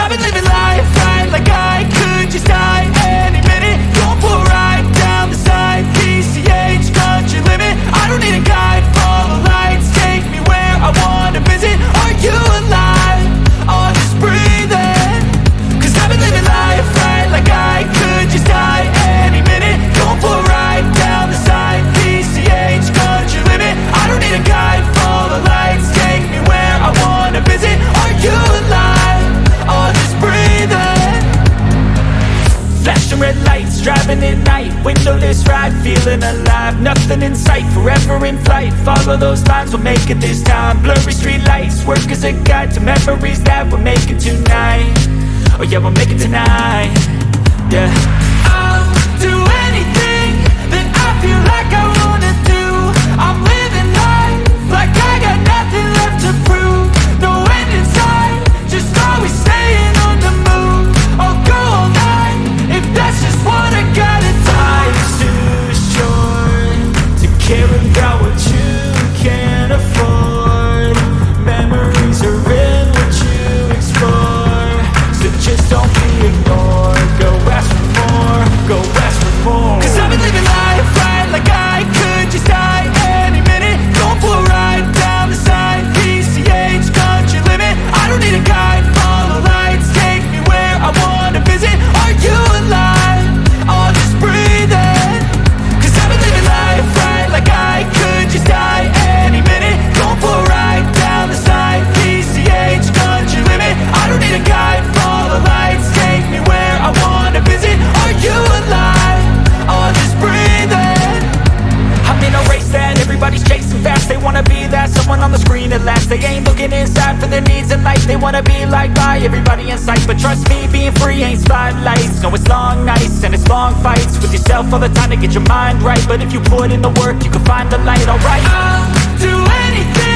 I've been living life right, like I could just die any minute. Going for a ride down the side, PCH, country limit. I don't need a guide, follow lights, take me where I wanna visit. Are you alive? Or just breathing? Cause I've been living life right, like I could just die any minute. Going for a ride down the side, PCH, country limit. I don't need a guide, follow lights, take me where I wanna visit. Are you alive? Or just breathing? Flashing red lights, driving at night, windowless ride, feeling alive. Nothing in sight, forever in flight. Follow those lines, we'll make it this time. Blurry street lights, work as a guide to memories that we're making tonight. Oh yeah, we'll make it tonight. Yeah. I'll do anything that I feel like I wanna do. I'm living life like I got nothing left to prove. No end in sight, just always staying on the move. I'll go all night if that's just what I gotta do. Life's too short to care about what you can't afford. Memories are in what you explore, so just don't be ignored. Go ask for more, go ask for more. Cause I've been living life right, like I could just die any minute. Going for a ride down the side, PCH, country limit. I don't need a guide, follow lights, take me where I wanna visit. Are you alive? Or just breathing? Cause I've been living life right, like I could just die any minute. Going for a ride down the side, PCH, country limit. I don't need a guide, follow lights, take me where I wanna visit. Are you alive? Or just breathing? I'm in a race that everybody's chasing fast. They wanna be that someone on the screen at last. They ain't looking inside for their needs in life. They wanna be liked by everybody in sight. But trust me, being free ain't spotlights. No, it's long nights and it's long fights with yourself all the time to get your mind right. But if you put in the work, you can find the light, alright. I'll do anything